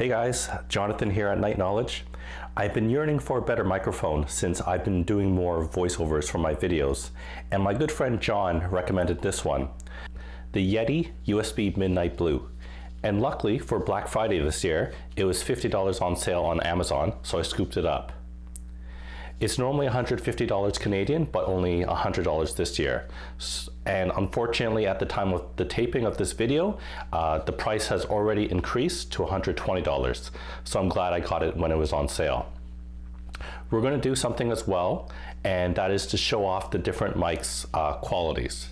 Hey guys, Jonathan here at Night Knowledge. I've been yearning for a better microphone since I've been doing more voiceovers for my videos, and my good friend John recommended this one, the Yeti USB Midnight Blue. And luckily for Black Friday this year, it was $50 on sale on Amazon, so I scooped it up. It's normally $150 Canadian, but only $100 this year. And unfortunately, at the time of the taping of this video, the price has already increased to $120. So I'm glad I got it when it was on sale. We're going to do something as well, and that is to show off the different mics' qualities.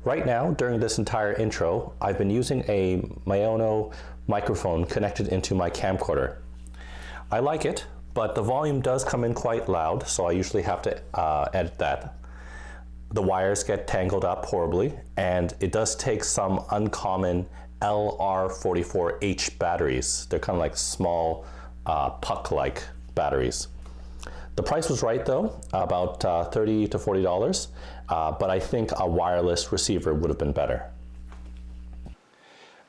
Right now, during this entire intro, I've been using a MAONO microphone connected into my camcorder. I like it, but the volume does come in quite loud, so I usually have to edit that. The wires get tangled up horribly, and it does take some uncommon LR44H batteries. They're kind of like small puck-like batteries. The price was right though, about $30 to $40, but I think a wireless receiver would have been better.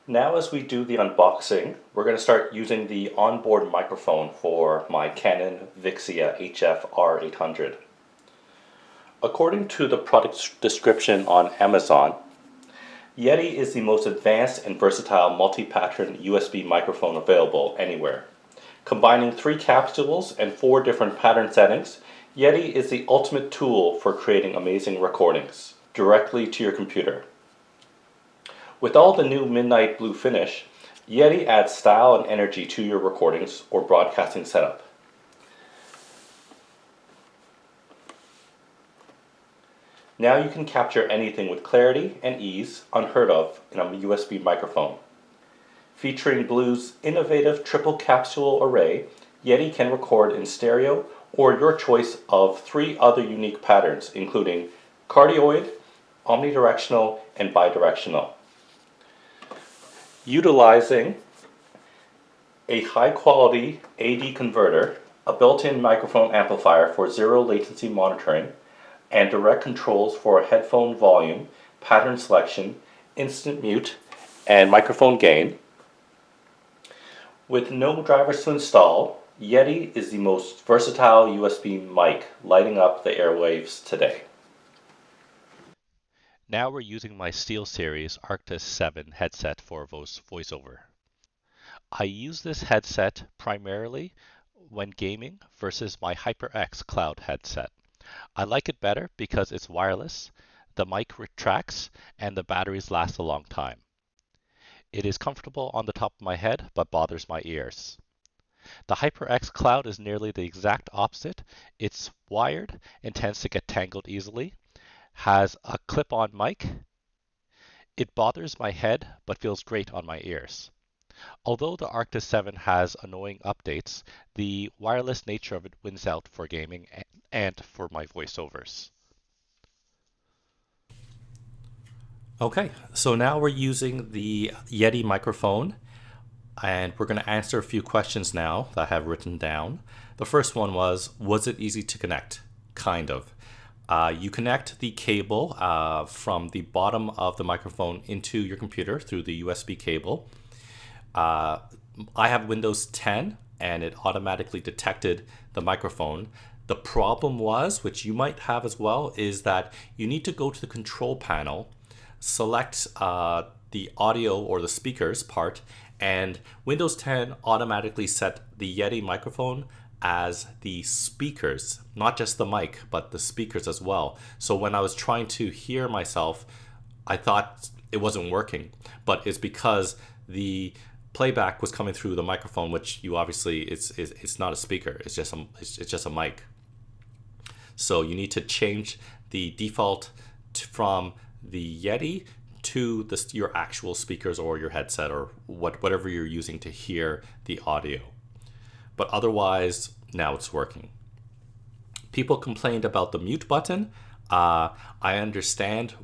Now as we do the unboxing, we're going to start using the onboard microphone for my Canon Vixia HF R800. According to the product description on Amazon, Yeti is the most advanced and versatile multi-pattern USB microphone available anywhere. Combining 3 capsules and 4 different pattern settings, Yeti is the ultimate tool for creating amazing recordings directly to your computer. With all the new midnight blue finish, Yeti adds style and energy to your recordings or broadcasting setup. Now you can capture anything with clarity and ease unheard of in a USB microphone. Featuring Blue's innovative triple capsule array, Yeti can record in stereo or your choice of 3 other unique patterns, including cardioid, omnidirectional, and bidirectional. Utilizing a high-quality AD converter, a built-in microphone amplifier for zero latency monitoring, and direct controls for headphone volume, pattern selection, instant mute, and microphone gain. With no drivers to install, Yeti is the most versatile USB mic lighting up the airwaves today. Now we're using my SteelSeries Arctis 7 headset for voiceover. I use this headset primarily when gaming versus my HyperX Cloud headset. I like it better because it's wireless, the mic retracts, and the batteries last a long time. It is comfortable on the top of my head, but bothers my ears. The HyperX Cloud is nearly the exact opposite. It's wired and tends to get tangled easily, has a clip-on mic. It bothers my head, but feels great on my ears. Although the Arctis 7 has annoying updates, the wireless nature of it wins out for gaming and for my voiceovers. Okay, so now we're using the Yeti microphone, and we're going to answer a few questions now that I have written down. The first one was it easy to connect? Kind of. You connect the cable from the bottom of the microphone into your computer through the USB cable. I have Windows 10 and it automatically detected the microphone. The problem was, which you might have as well, is that you need to go to the control panel, select the audio or the speakers part, and Windows 10 automatically set the Yeti microphone as the speakers, not just the mic, but the speakers as well. So when I was trying to hear myself, I thought it wasn't working, but it's because the playback was coming through the microphone, which you obviously, it's not a speaker, it's just a mic. So you need to change the default from the Yeti to your actual speakers or your headset or whatever you're using to hear the audio. But otherwise, now it's working. People complained about the mute button. I understand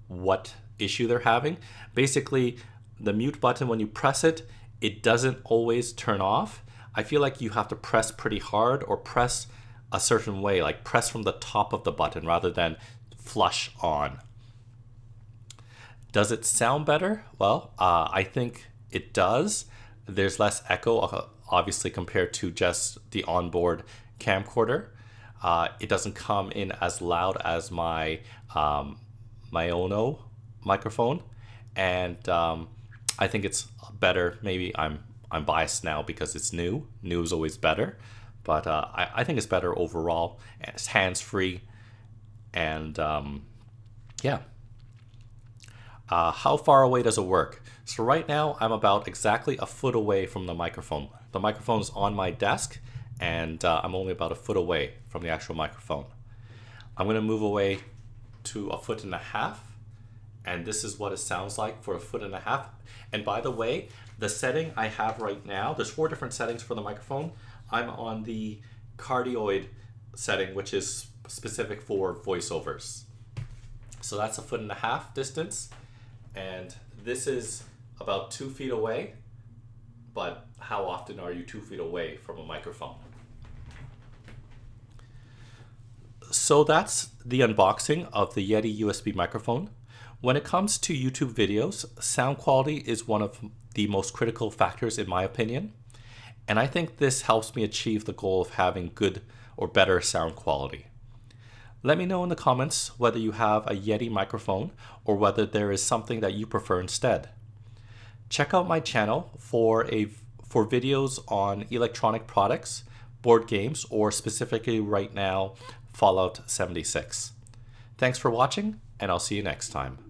what issue they're having. Basically, the mute button, when you press it, it doesn't always turn off. I feel like you have to press pretty hard or press a certain way, like press from the top of the button rather than flush on. Does it sound better? Well, I think it does. There's less echo, obviously, compared to just the onboard camcorder. It doesn't come in as loud as my MAONO microphone, and I think it's better. Maybe I'm biased now because it's new. New is always better, but I think it's better overall. It's hands-free, and yeah. How far away does it work? So right now I'm about exactly a foot away from the microphone. The microphone's on my desk, and I'm only about a foot away from the actual microphone. I'm going to move away to a foot and a half, and this is what it sounds like for a foot and a half. And by the way, the setting I have right now, there's 4 different settings for the microphone. I'm on the cardioid setting, which is specific for voiceovers. So that's a foot and a half distance, and this is about 2 feet away. But how often are you 2 feet away from a microphone? So that's the unboxing of the Yeti USB microphone. When it comes to YouTube videos, sound quality is one of the most critical factors in my opinion. And I think this helps me achieve the goal of having good or better sound quality. Let me know in the comments whether you have a Yeti microphone or whether there is something that you prefer instead. Check out my channel for videos on electronic products, board games, or specifically right now, Fallout 76. Thanks for watching, and I'll see you next time.